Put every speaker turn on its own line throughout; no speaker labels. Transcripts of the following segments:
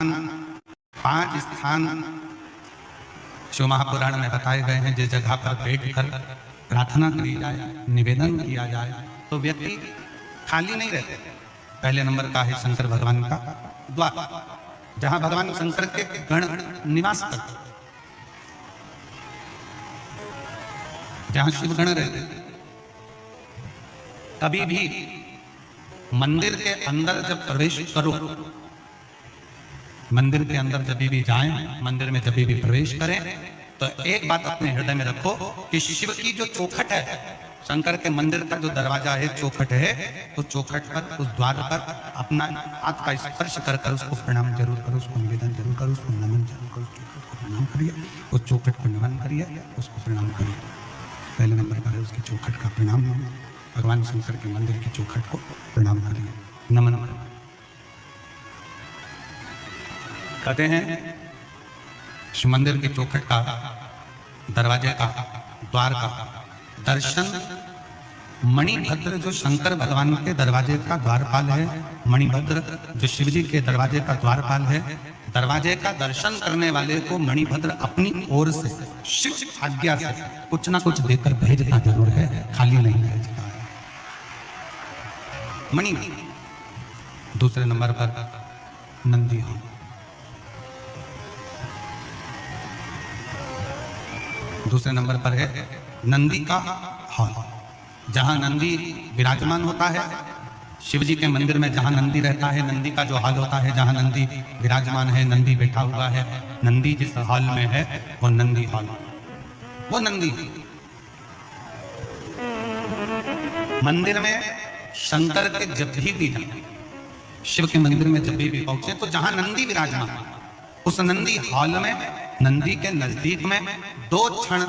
5 स्थान शिव महापुराण में बताए गए हैं। जिस जगह पर बैठकर प्रार्थना करी जाए, निवेदन किया जाए तो व्यक्ति खाली नहीं रहते। पहले नंबर का है शंकर भगवान का द्वार, जहां भगवान शंकर के गण निवास करते, जहां शिव गण रहते। कभी भी मंदिर के अंदर जब प्रवेश करो, मंदिर के अंदर जब भी जाएं, मंदिर में जब भी प्रवेश करें, तो एक बात अपने हृदय में रखो कि शिव की जो चौखट है, शंकर के मंदिर का जो दरवाजा है, चौखट है, उस चौखट पर, उस द्वार पर अपना हाथ का स्पर्श कर कर उसको प्रणाम जरूर करो, उसको निवेदन जरूर करो, उसको नमन जरूर करो, उसको प्रणाम करिए, उस चौखट को नमन करिए, उसको प्रणाम करिए। पहले नंबर पर है उसकी चौखट का प्रणाम, भगवान शंकर के मंदिर की चौखट को प्रणाम करिए, नमन करिए। कहते हैं शिव मंदिर की चौखट का, दरवाजे का, द्वार का दर्शन मणिभद्र, जो शंकर भगवान के दरवाजे का द्वारपाल है, मणिभद्र जो शिव जी के दरवाजे का द्वारपाल है, दरवाजे का दर्शन करने वाले को मणिभद्र अपनी ओर से शिव आज्ञा से कुछ ना कुछ देकर भेजता जरूर है, खाली नहीं भेजता है। मणि। दूसरे नंबर पर नंदी हॉल, दूसरे नंबर पर है नंदी का हॉल, जहां नंदी विराजमान होता है। शिव जी के मंदिर में जहां नंदी रहता है, नंदी का जो हॉल होता है, जहां नंदी विराजमान है, नंदी बैठा हुआ है, नंदी जिस हॉल में है वो नंदी हॉल, वो नंदी। मंदिर में शंकर के जब भी जाए, शिव के मंदिर में जब भी पहुंचे, तो जहां नंदी विराजमान, उस नंदी हॉल में, नंदी के नजदीक में 2 क्षण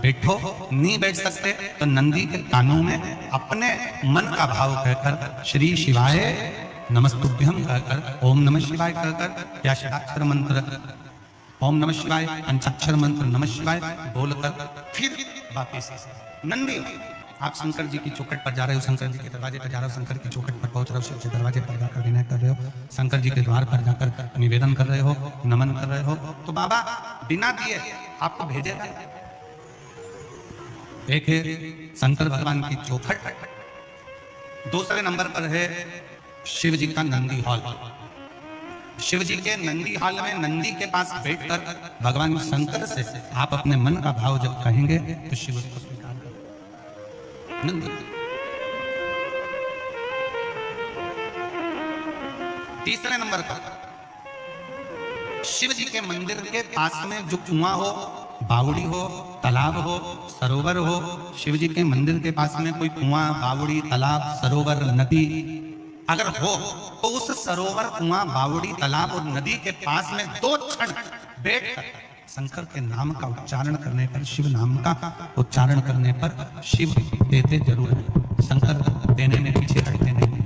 बैठो। नहीं बैठ सकते तो नंदी के कानों में अपने मन का भाव कहकर श्री शिवाय नमस्तुभ्यम कहकर, ओम नमः शिवाय कहकर, या षडाक्षर मंत्र ओम नमः शिवाय, पंचाक्षर मंत्र नमः शिवाय बोलकर फिर वापिस नंदी। आप शंकर जी की चौखट पर जा रहे हो, शंकर जी के दरवाजे पर जा रहे हो, शंकर की चौखट पर पहुंच रहे हो, शिव के दरवाजे पर जाकर विनय कर रहे हो, शंकर जी के द्वार पर जाकर निवेदन कर रहे हो, नमन कर रहे हो, तो बाबा बिना दिए आपको भेजेगा। एक है शंकर भगवान की चौखट, दूसरे नंबर पर है शिव जी का नंदी हॉल। शिव जी के नंदी हॉल में नंदी के पास बैठकर भगवान शंकर से आप अपने मन का भाव जब कहेंगे तो शिव उसको स्वीकार कर नंदी। तीसरे नंबर पर शिव जी के मंदिर के पास में जो कुआं हो, बावड़ी हो, तालाब हो, सरोवर हो, शिव जी के मंदिर के पास में कोई कुआं, बावड़ी, तालाब, सरोवर, नदी अगर हो, तो उस सरोवर, कुआं, बावड़ी, तालाब और नदी के पास में 2 क्षण बैठकर शंकर के नाम का उच्चारण करने पर, शिव नाम का उच्चारण करने पर शिव देते जरूर है। शंकर देने में पीछे हटते नहीं,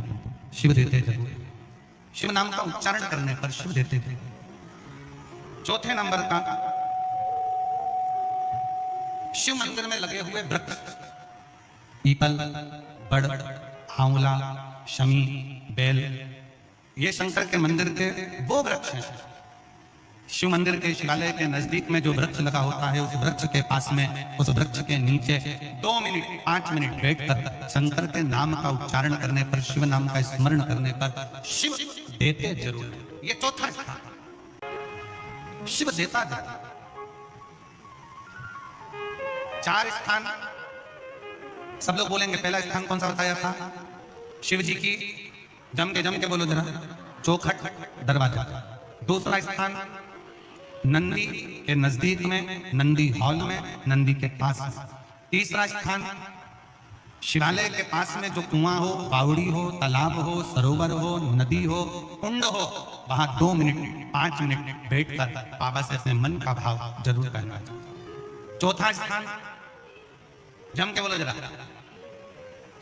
शिव देते जरूर है। शिव नाम का उच्चारण करने पर शिव देते थे। चौथे नंबर का शिव मंदिर में लगे हुए वृक्ष, पीपल, बड़, आंवला, शमी, बेल, ये शंकर के मंदिर के वो वृक्ष हैं। शिव मंदिर के शिवालय के नजदीक में जो वृक्ष लगा होता है, उस वृक्ष के पास में, उस वृक्ष के नीचे 2 मिनट 5 मिनट बैठकर शंकर के नाम का उच्चारण करने पर, शिव नाम का स्मरण करने पर शिव देते जरूर है। ये चौथा स्थान, शिव देता जाता। 4 स्थान सब लोग बोलेंगे। पहला स्थान कौन सा बताया था? शिव जी की, जम के बोलो जरा, चौखट, दरवाजा। दूसरा स्थान नंदी के नजदीक में, नंदी हॉल में, नंदी के पास। तीसरा स्थान शिवालय के पास में जो कुआं हो, बावड़ी हो, तालाब हो, सरोवर हो, नदी हो, कुंड हो, वहां 2 मिनट 5 मिनट बैठकर बाबा से अपने मन का भाव जरूर कहना चाहिए। चौथा स्थान, जम के बोलो जरा,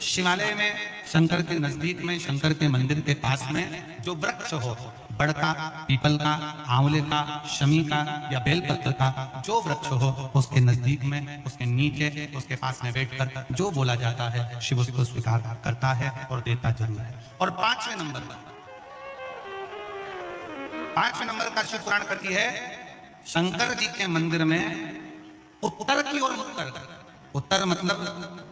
शिवालय में, शंकर के नजदीक में, शंकर के मंदिर के पास में जो वृक्ष हो, बड़ का, पीपल का, आंवले का, शमी का या बेलपत्र का जो वृक्ष हो, उसके नजदीक में, उसके नीचे, उसके पास में बैठकर जो बोला जाता है, शिव उसको स्वीकार करता है और देता जरूर है। और 5वें नंबर पर 5वें नंबर का शिव पुराण कहती है शंकर जी के मंदिर में उत्तर की ओर मुख कर, उत्तर मतलब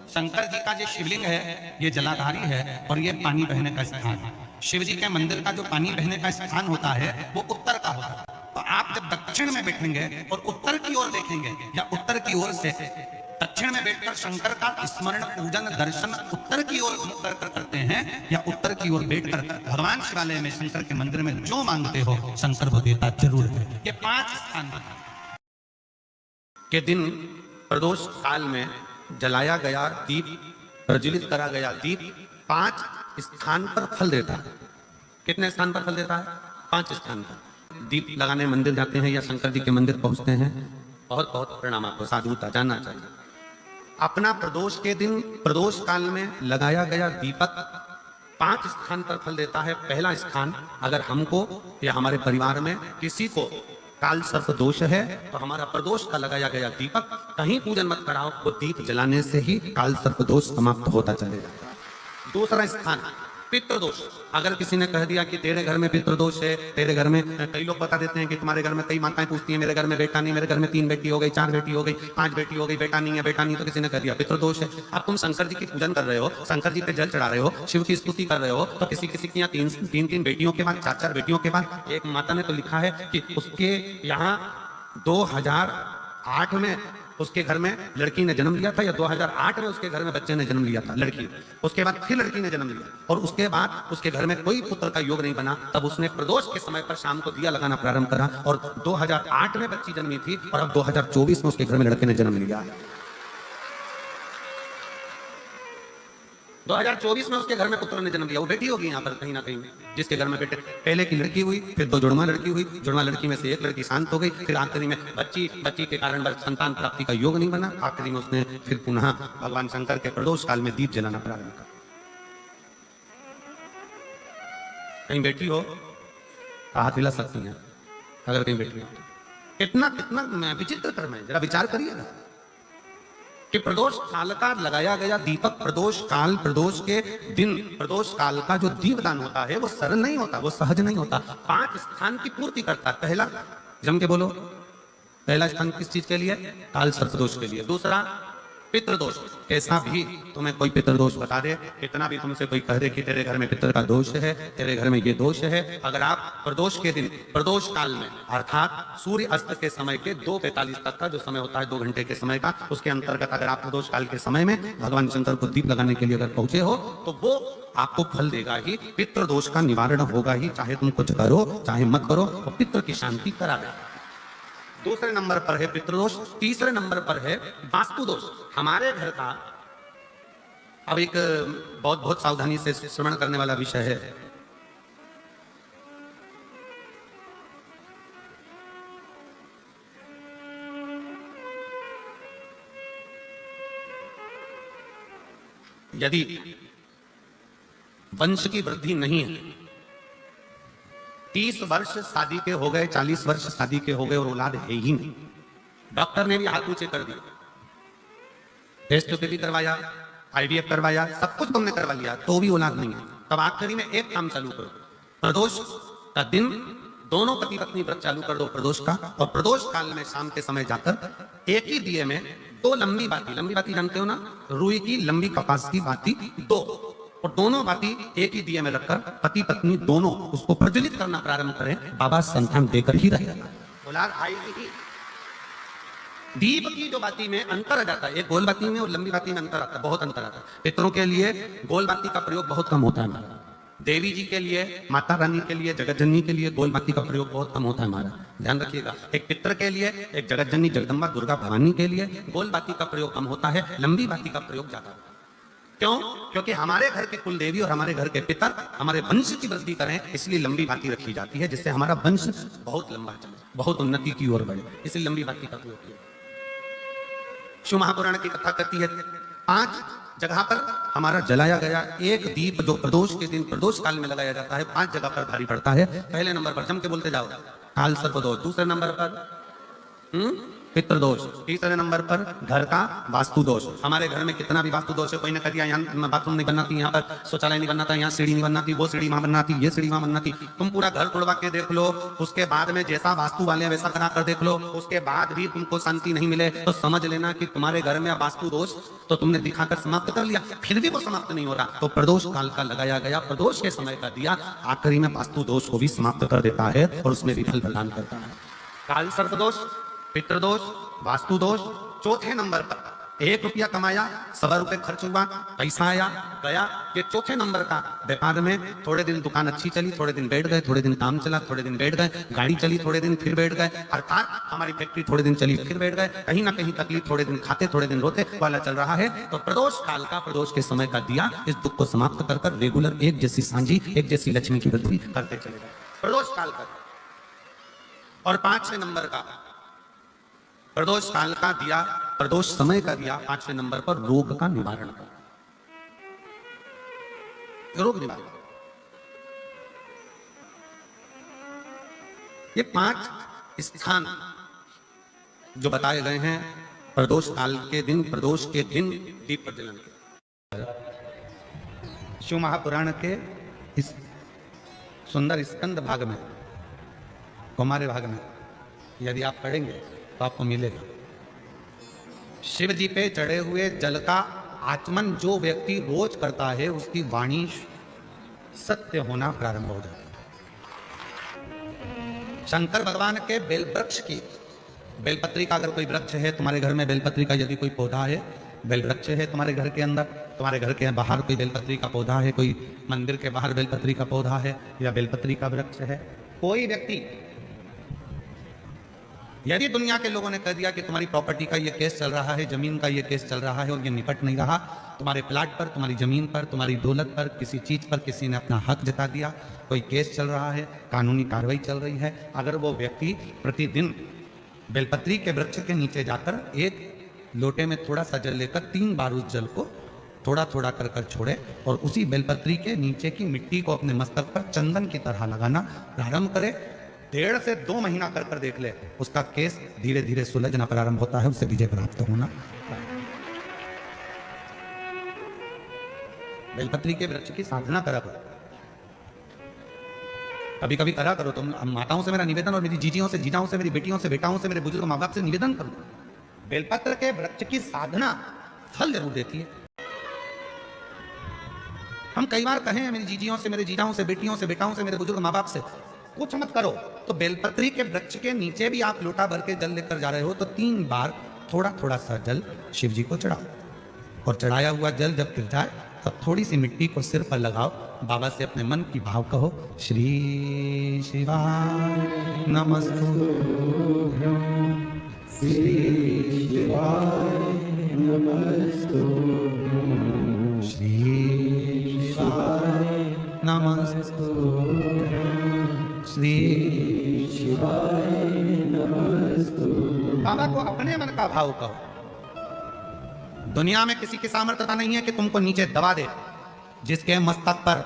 शंकर जी का जो शिवलिंग है ये जलाधारी है और ये पानी बहने का स्थान है। शिव जी के मंदिर का जो पानी बहने का स्थान होता है वो उत्तर का होता है। तो आप जब दक्षिण में बैठेंगे और उत्तर की ओर देखेंगे या उत्तर की ओर से दक्षिण में बैठकर शंकर का स्मरण पूजन दर्शन उत्तर की ओर मुख कर करते हैं या उत्तर की ओर बैठकर भगवान शिवालय में शंकर के मंदिर में जो मांगते हो शंकर वो देता जरूर है। ये 5 स्थान
के दिन प्रदोष काल में जलाया गया दीप, प्रज्वलित करा गया दीप 5 स्थान पर फल देता है। कितने स्थान पर फल देता है? 5 स्थान पर। दीप लगाने मंदिर जाते हैं या शंकर जी के मंदिर पहुंचते हैं, बहुत बहुत प्रणाम, आपको साधुता जानना चाहिए। अपना प्रदोष के दिन प्रदोष काल में लगाया गया दीपक 5 स्थान पर फल देता है। पहला स्थान, अगर हमको या हमारे परिवार में किसी को काल सर्प दोष है तो हमारा प्रदोष का लगाया गया दीपक कहीं पूजन मत कराओ, वो दीप जलाने से ही काल सर्प दोष समाप्त होता चलेगा। दूसरा स्थान पितृदोष। अगर किसी ने कह दिया कि तेरे घर में पितृदोष है, तेरे घर में, कई लोग बता देते हैं कि तुम्हारे घर में, कई माताएं पूछती हैं मेरे घर में बेटा नहीं, मेरे घर में 3 बेटी हो गई, 4 बेटी हो गई, 5 बेटी हो गई, बेटा नहीं है, बेटा नहीं, तो किसी ने कह दिया पितृदोष है। अब तुम शंकर जी की पूजन कर रहे हो, शंकर जी पे जल चढ़ा रहे हो, शिव की स्तुति कर रहे हो, तो किसी किसी की यहाँ 3 बेटियों के बाद 4 बेटियों के बाद, एक माता ने तो लिखा है कि उसके यहाँ 2008 में उसके घर में लड़की ने जन्म लिया था, या 2008 में उसके घर में बच्चे ने जन्म लिया था, लड़की। उसके बाद फिर लड़की ने जन्म लिया और उसके बाद उसके घर में कोई पुत्र का योग नहीं बना। तब उसने प्रदोष के समय पर शाम को दिया लगाना प्रारंभ करा और 2008 में बच्ची जन्मी थी और अब 2024 में उसके घर में लड़के ने जन्म लिया। 2024 में उसके घर में पुत्र ने जन्म लिया, वो बेटी होगी यहाँ पर कहीं ना कहीं, जिसके घर में बेटे। पहले की लड़की हुई, फिर 2 जुड़वा लड़की हुई, जुड़वा लड़की में से एक लड़की शांत हो गई, फिर आखिरी में बच्ची के कारण संतान प्राप्ति का योग नहीं बना। आखिरी में उसने फिर पुनः भगवान शंकर के प्रदोष काल में दीप जलाना प्रारंभ करा। कहीं बेटी हो हाथ हिला सकती हैं, अगर कहीं बेटी हो। कितना विचित्र कर्म है, जरा विचार करिए ना कि प्रदोष काल का लगाया गया दीपक, प्रदोष के दिन प्रदोष काल का जो दीपदान होता है वो सरल नहीं होता, वो सहज नहीं होता। 5 स्थान की पूर्ति करता है। पहला, जम के बोलो, पहला स्थान किस चीज के लिए? काल सर्पदोष के लिए। दूसरा पितृदोष। कैसा भी तुम्हें कोई पितृदोष बता दे, इतना भी तुमसे कोई कह दे कि तेरे घर में पितृ का दोष है, तेरे घर में ये दोष है, अगर आप प्रदोष के दिन प्रदोष काल में अर्थात सूर्य अस्त के समय के 2:45 तक का जो समय होता है, 2 घंटे के समय का, उसके अंतर्गत अगर आप प्रदोष काल के समय में भगवान शंकर को दीप लगाने के लिए अगर पहुंचे हो तो वो आपको फल देगा ही, पितृदोष का निवारण होगा ही, चाहे तुम कुछ करो चाहे मत करो, और पितृ की शांति करा देगा। दूसरे नंबर पर है पितृदोष। तीसरे नंबर पर है वास्तु दोष। हमारे घर का, अब एक बहुत सावधानी से श्रवण करने वाला विषय है। यदि वंश की वृद्धि नहीं है, 30 वर्ष शादी के हो गए, 40 वर्ष शादी के हो गए और औलाद है ही नहीं, डॉक्टर ने भी हाथ ऊंचे कर दिया, टेस्ट भी करवाया, IVF करवाया, सब कुछ तुमने करवा लिया, तो भी औलाद नहीं है, तब आखिरी में एक काम चालू करो, प्रदोष का दिन दोनों पति पत्नी व्रत चालू कर दो प्रदोष का, और प्रदोष काल में शाम के समय जाकर एक ही दिए में 2 लंबी बाती जानते हो ना, रुई की लंबी कपास की बाती 2, और दोनों बाती एक ही दिए में रखकर पति पत्नी दोनों उसको प्रज्वलित करना प्रारंभ करें, बाबा संतान देकर ही रहेगा, औलाद आएगी ही। दीप की जो बाती में अंतर आ जाता है, एक गोल बाती में और लंबी बाती में अंतर आता है, बहुत अंतर आता है। पितरों के लिए गोल बाती का प्रयोग बहुत कम होता है हमारा, देवी जी के लिए, माता रानी के लिए, जगत जननी के लिए गोल बाती का प्रयोग बहुत कम होता है हमारा, ध्यान रखिएगा। एक पितर के लिए, एक जगत जननी जगदम्बा दुर्गा भवानी के लिए गोल बाती का प्रयोग कम होता है, लंबी बाती का प्रयोग ज्यादा होता है। क्यों? क्योंकि हमारे घर के कुल देवी और हमारे घर के पितर हमारे वंश की वृद्धि करें, इसलिए लंबी बाती रखी जाती है, जिससे हमारा वंश बहुत लंबा चले, बहुत उन्नति की ओर बढ़े, इसलिए लंबी बाती का प्रयोग किया। शिव महापुराण की कथा कहती है 5 जगह पर हमारा जलाया गया एक दीप जो प्रदोष के दिन प्रदोष काल में लगाया जाता है, 5 जगह पर भारी पड़ता है। पहले नंबर पर, जम के बोलते जाओ, काल सर्पदोष। दूसरे नंबर पर पितृ दोष। तीसरे नंबर पर घर का वास्तु दोष। हमारे घर में कितना भी वास्तु दोष है, कोई ने कह दिया यहाँ बाथरूम नहीं बनना थी, यहाँ पर शौचालय नहीं बनना था, यहाँ सीढ़ी नहीं बनना थी, वो सीढ़ी वहां बनना थी, ये सीढ़ी वहां बनना थी। तुम पूरा घर तोड़वा के देख लो, उसके बाद में जैसा वास्तु वाले वैसा करा कर देख लो, उसके बाद भी तुमको शांति नहीं मिले तो समझ लेना कि तुम्हारे घर में वास्तु दोष तो तुमने दिखाकर समाप्त कर लिया, फिर भी वो समाप्त नहीं हो रहा, तो प्रदोष काल का लगाया गया प्रदोष के समय का दिया आखिरी में वास्तु दोष को भी समाप्त कर देता है और उसमें भी फल प्रदान करता है। काल सर्पदोष, पितृदोष, वास्तु दोष। चौथे नंबर पर 1 रुपया कमाया, 100 रुपए खर्च हुआ, पैसा आया गया, ये चौथे नंबर का। व्यापार में थोड़े दिन दुकान अच्छी चली, थोड़े दिन बैठ गए, थोड़े दिन काम चला, थोड़े दिन बैठ गए, गाड़ी चली थोड़े दिन फिर बैठ गए, अर्थात हमारी फैक्ट्री थोड़े दिन चली फिर बैठ गए, कहीं ना कहीं तकलीफ, थोड़े दिन खाते थोड़े दिन रोते वाला चल रहा है। तो प्रदोष काल का, प्रदोष के समय का दिया इस दुख को समाप्त कर कर रेगुलर एक जैसी सांझी, एक जैसी लक्ष्मी की वृद्धि करते चले गए प्रदोष काल का। और 5वें नंबर का प्रदोष काल का दिया, प्रदोष समय का दिया 5वें नंबर पर रोग का निवारण का, रोग निवारण। ये 5 स्थान जो बताए गए हैं प्रदोष काल के दिन, प्रदोष के दिन दीप प्रज्वलन के। शिव महापुराण के इस सुंदर स्कंद भाग में, कुमार भाग में यदि आप पढ़ेंगे तो आपको मिलेगा शिव जी पे चढ़े हुए जल का आचमन जो व्यक्ति रोज करता है उसकी वाणी सत्य होना प्रारंभ हो जाता है। शंकर भगवान के बेल वृक्ष की, बेलपत्री का अगर कोई वृक्ष है तुम्हारे घर में, बेलपत्री का यदि कोई पौधा है, बेल वृक्ष है तुम्हारे घर के अंदर, तुम्हारे घर के बाहर कोई बेलपत्री का पौधा है, कोई मंदिर के बाहर बेलपत्री का पौधा है या बेलपत्री का वृक्ष है, कोई व्यक्ति यदि दुनिया के लोगों ने कह दिया कि तुम्हारी प्रॉपर्टी का ये केस चल रहा है, जमीन का ये केस चल रहा है और ये निपट नहीं रहा, तुम्हारे प्लाट पर, तुम्हारी जमीन पर, तुम्हारी दौलत पर, किसी चीज पर किसी ने अपना हक जता दिया, कोई केस चल रहा है, कानूनी कार्रवाई चल रही है, अगर वो व्यक्ति प्रतिदिन बेलपत्री के वृक्ष के नीचे जाकर एक लोटे में थोड़ा सा जल लेकर 3 बार उस जल को थोड़ा थोड़ा कर कर छोड़े और उसी बेलपत्री के नीचे की मिट्टी को अपने मस्तक पर चंदन की तरह लगाना प्रारंभ करे, 1.5 से 2 महीना कर कर देख ले, उसका केस धीरे धीरे सुलझना प्रारंभ होता है, उससे विजय प्राप्त होना। बेलपत्री के वृक्ष की साधना करा करो, कभी कभी करा करो। तुम माताओं से मेरा निवेदन और मेरी जीजियों से, जीजाओं से, मेरी बेटियों से, बेटाओं से, मेरे बुजुर्ग माँ बाप से निवेदन करो, बेलपत्र के वृक्ष की साधना फल जरूर देती है। हम कई बार कहें मेरी जीजियों से, मेरे जीजाओं से, बेटियों से, बेटाओं से, मेरे बुजुर्ग माँ बाप से कुछ मत करो, तो बेलपत्री के वृक्ष के नीचे भी आप लोटा भर के जल लेकर जा रहे हो तो 3 बार थोड़ा थोड़ा सा जल शिव जी को चढ़ाओ और चढ़ाया हुआ जल जब गिर जाए तब थोड़ी सी मिट्टी को सिर पर लगाओ, बाबा से अपने मन की भाव कहो, श्री शिवाय नमस्तुभ्यं, श्री शिवाय नमस्तुभ्यं, श्री शिवाय नमस्तुभ्यं, श्री शिवाय नमस्तुभ्यं। बाबा को अपने मन का भाव कहो। दुनिया में किसी की सामर्थ्यता नहीं है कि तुमको नीचे दबा दे। जिसके मस्तक पर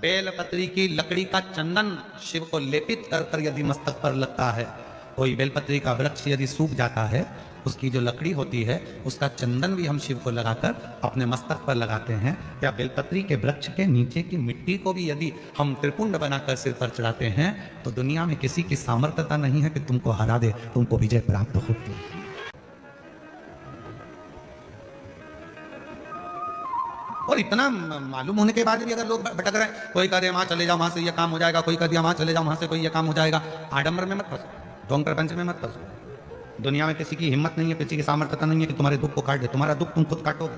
बेलपत्री की लकड़ी का चंदन शिव को लेपित कर कर यदि मस्तक पर लगता है, कोई बेलपत्री का वृक्ष यदि सूख जाता है, उसकी जो लकड़ी होती है उसका चंदन भी हम शिव को लगाकर अपने मस्तक पर लगाते हैं, या बेलपत्री के वृक्ष के नीचे की मिट्टी को भी यदि हम त्रिपुंड बनाकर सिर पर चढ़ाते हैं तो दुनिया में किसी की सामर्थ्यता नहीं है कि तुमको हरा दे, तुमको विजय प्राप्त होती है। और इतना मालूम होने के बाद भी अगर लोग भटक रहे हैं, कोई कह रहे वहां चले जाओ वहां से ये काम हो जाएगा, कोई कह दिया वहां चले जाओ वहां से कोई ये काम हो जाएगा, आडंबर में मत फंसो, ढोंग प्रपंच में मत फंसो। दुनिया में किसी की हिम्मत नहीं है, किसी की सामर्थ्यता नहीं है कि तुम्हारे दुख को काट दे। तुम्हारा दुख तुम खुद काटोगे,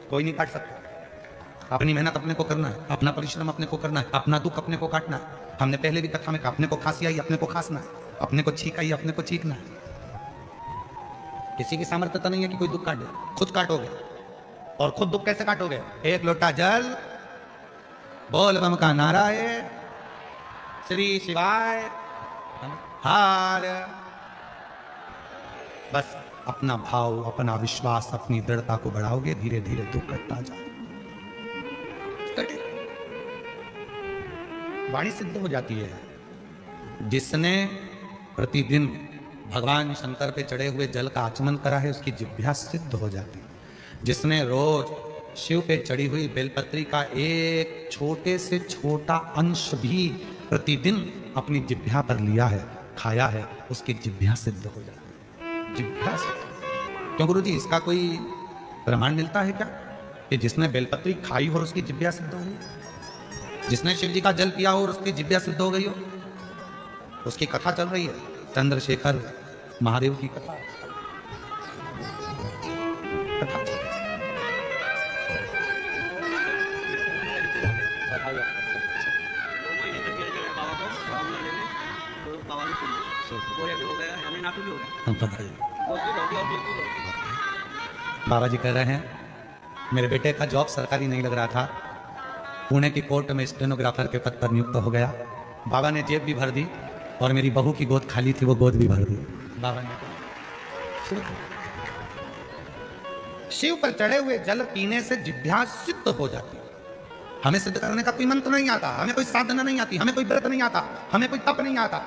कोई नहीं काट सकता। अपनी मेहनत अपने को करना है, अपना परिश्रम अपने को करना है, अपना दुख अपने को काटना है। हमने पहले भी कथा में कहा, अपने को खांसी आई अपने को खांसना है, अपने को छींक आई अपने को छींकना है। किसी की सामर्थ्यता नहीं है कि कोई दुख काट दे, खुद काटोगे। और खुद दुख कैसे काटोगे? 1 लोटा जल, बोल बम का नारा है, श्री शिवाय हार, बस अपना भाव, अपना विश्वास, अपनी दृढ़ता को बढ़ाओगे, धीरे धीरे दुख कटता जाए। वाणी सिद्ध हो जाती है। जिसने प्रतिदिन भगवान शंकर पे चढ़े हुए जल का आचमन करा है उसकी जिह्वा सिद्ध हो जाती है। जिसने रोज शिव पे चढ़ी हुई बेलपत्री का एक छोटे से छोटा अंश भी प्रतिदिन अपनी जिह्वा पर लिया है, खाया है, उसकी जिह्वा सिद्ध हो जाती है। जिह्वा सिद्ध। क्यों गुरु जी, इसका कोई प्रमाण मिलता है क्या कि जिसने बेलपत्री खाई हो और उसकी जिह्वा सिद्ध हो गई? जिसने शिव जी का जल पिया हो और उसकी जिह्वा सिद्ध हो गई हो? उसकी कथा चल रही है, चंद्रशेखर महादेव की कथा। बाबा जी कह रहे हैं मेरे बेटे का जॉब सरकारी नहीं लग रहा था, पुणे की कोर्ट में स्टेनोग्राफर के पद पर नियुक्त हो गया। बाबा ने जेब भी भर दी और मेरी बहू की गोद खाली थी, वो गोद भी भर दी। बाबा ने शिव पर चढ़े हुए जल पीने से जिह्वा सिद्ध हो जाती है। हमें सिद्ध करने का कोई मंत्र नहीं आता, हमें कोई साधना नहीं आती, हमें कोई व्रत नहीं आता, हमें कोई तप नहीं आता।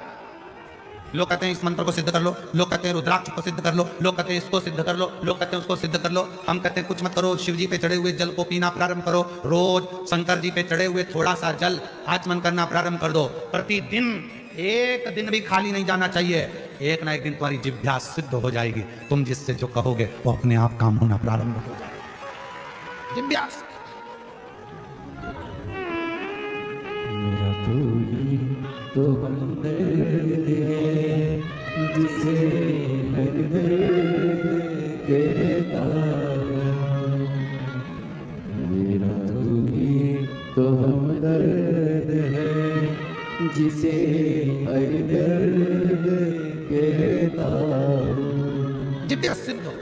लोग कहते हैं इस मंत्र को सिद्ध कर लो, लोग कहते हैं रुद्राक्ष को सिद्ध कर लो, लोग कहते हैं इसको सिद्ध कर लो, लोग कहते हैं उसको सिद्ध कर लो। हम कहते हैं कुछ मत करो, शिव जी पे चढ़े हुए जल को पीना प्रारंभ करो। रोज शंकर जी पे चढ़े हुए थोड़ा सा जल आचमन करना प्रारंभ कर दो। प्रतिदिन एक दिन भी खाली नहीं जाना चाहिए। एक ना एक दिन तुम्हारी जिह्वा सिद्ध हो जाएगी। तुम जिससे जो कहोगे वो अपने आप काम होना प्रारंभ हो जाएगा। जिह्वा
मेरा तो ही तो बंदर है जिसे हर दर्द कहता है। मेरा तो ही तो हमदर्द है जिसे हर दर्द कहता हूँ।
जिह्वा सिद्ध हो।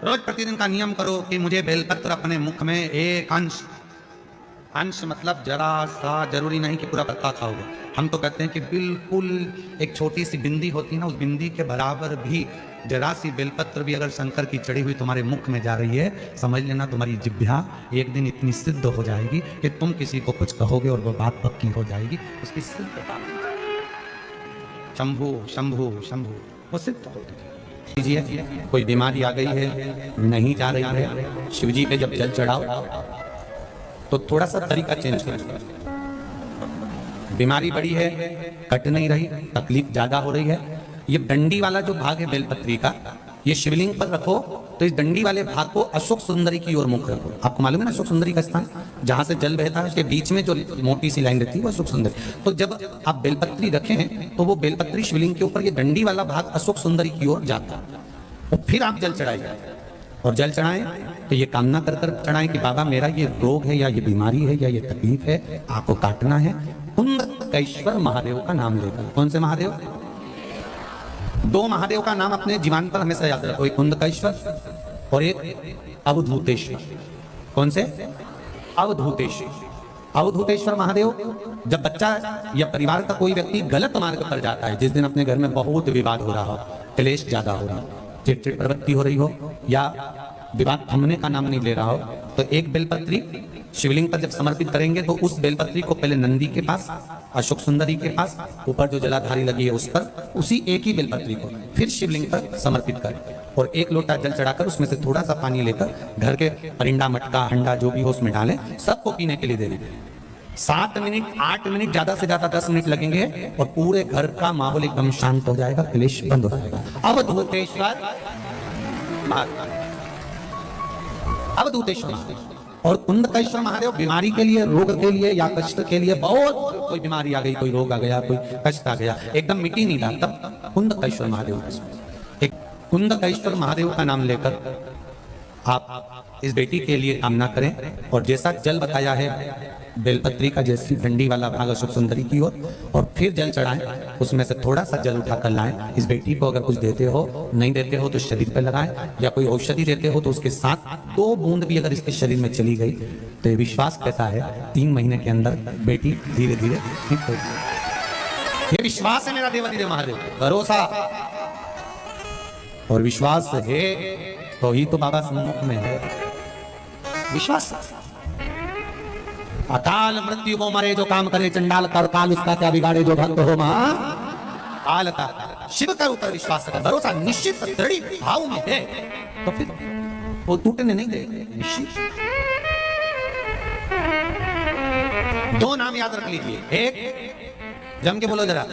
रोज प्रतिदिन का नियम करो कि मुझे बेलपत्र अपने मुख में एक अंश मतलब जरा सा, जरूरी नहीं कि पूरा पत्ता खाओगे। हम तो कहते हैं कि बिल्कुल एक छोटी सी बिंदी होती है ना, उस बिंदी के बराबर भी जरा सी बेलपत्र भी अगर शंकर की चढ़ी हुई तुम्हारे मुख में जा रही है, समझ लेना तुम्हारी जिह्वा एक दिन इतनी सिद्ध हो जाएगी कि तुम किसी को कुछ कहोगे और वो बात पक्की हो जाएगी। उसकी सिद्धता शंभु शंभु शंभु वो सिद्ध हो कीजिए। कोई बीमारी आ गई है, नहीं जा रही है, शिव जी पे जब जल चढ़ाओ तो थोड़ा सा तरीका चेंज करो। बीमारी बड़ी है, कट नहीं रही, तकलीफ ज्यादा हो रही है, ये डंडी वाला जो भाग है बेलपत्री का, ये शिवलिंग पर रखो तो इस डंडी वाले भाग को अशोक सुंदरी की ओर मुख रखो। आपको मालूम है ना अशोक सुंदरी का स्थान, जहां से जल बहता है उसके बीच में जो मोटी सी लाइन रहती है वो अशोक सुंदरी। तो जब आप बेलपत्री रखे हैं तो वो बेलपत्री शिवलिंग के ऊपर ये डंडी वाला भाग अशोक सुंदरी की ओर जाता है। और फिर आप जल चढ़ाइए और जल चढ़ाएं तो ये कामना कर कर चढ़ाएं कि बाबा मेरा ये रोग है या ये बीमारी है या ये तकलीफ है, आपको काटना है। कुंदकेश्वर महादेव का नाम लेकर। कौन से महादेव? दो महादेव का नाम अपने जीवन पर हमेशा याद रखो, एक कुंदकेश्वर और एक अवधूतेश्वर। कौन से? अवधूतेश्वर। अवधूतेश्वर महादेव जब बच्चा या परिवार का कोई व्यक्ति गलत मार्ग पर जाता है, जिस दिन अपने घर में बहुत विवाद हो रहा हो, क्लेश ज्यादा हो रहा हो, चिड़चिड़ प्रवृत्ति हो रही हो या विवाद थमने का नाम नहीं ले रहा हो, तो एक बेलपत्री शिवलिंग पर जब समर्पित करेंगे तो उस बेलपत्री को पहले नंदी के पास, अशोक सुंदरी के पास, ऊपर जो जलाधारी लगी है उस पर, उसी एक ही बेलपत्री को फिर शिवलिंग पर समर्पित करें और एक लोटा जल चढ़ाकर उसमें से थोड़ा सा पानी लेकर घर के परिंदा, मटका, हंडा जो भी हो उसमें डालें, सबको पीने के लिए दे दें। 7 मिनट 8 मिनट ज्यादा से ज्यादा 10 मिनट लगेंगे और पूरे घर का माहौल एकदम शांत हो जाएगा, क्लेश बंद हो जाएगा। अवधूतेश्वर और कुंदकेश्वर महादेव बीमारी के लिए, रोग के लिए या कष्ट के लिए, बहुत कोई बीमारी आ गई, कोई रोग आ गया, कोई कष्ट आ गया, एकदम मिट्टी नहीं रहा, तब कुंदकेश्वर महादेव, एक कुंदकेश्वर महादेव का नाम लेकर आप इस बेटी के लिए कामना करें और जैसा जल बताया है बेलपत्री का, जैसी डंडी वाला भाग अशोक सुंदरी की ओर, और फिर जल चढ़ाएं, उसमें से थोड़ा सा जल उठाकर लाएं। इस बेटी को अगर कुछ देते हो, नहीं देते हो तो शरीर पर लगाएं, या कोई औषधि देते हो तो उसके साथ 2 बूंद भी अगर इसके शरीर में चली गई तो ये विश्वास कहता है 3 महीने के अंदर बेटी धीरे धीरे ठीक हो जाएगी। ये विश्वास है मेरा देवाधिदेव महादेव, भरोसा और विश्वास है तो ही तो बाबा सम्मुख में है। विश्वास अकाल मृत्यु को मरे जो काम करे चंडाल, कर काल उसका क्या बिगाड़े जो भक्त हो महा काल का। शिव का ऊपर विश्वास रखा, भरोसा निश्चित दृढ़ भाव में है, तो फिर वो टूटने नहीं देगा, निश्चित। दो नाम याद रख लीजिए, एक जम के बोलो जरा,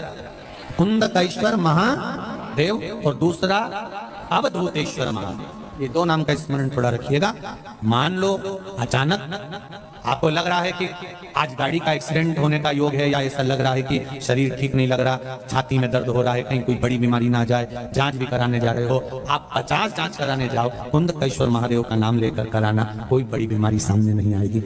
कुंदकेश्वर महादेव, और दूसरा अवधूतेश्वर महादेव। ये दो नाम का स्मरण थोड़ा रखिएगा। मान लो अचानक आपको लग रहा है कि आज गाड़ी का एक्सीडेंट होने का योग है, या ऐसा लग रहा है कि शरीर ठीक नहीं लग रहा, छाती में दर्द हो रहा है, कहीं कोई बड़ी बीमारी ना आ जाए, जांच भी कराने जा रहे हो, आप 50 जांच कराने जाओ, कुंदकेश्वर महादेव का नाम लेकर कराना, कोई बड़ी बीमारी सामने नहीं आएगी।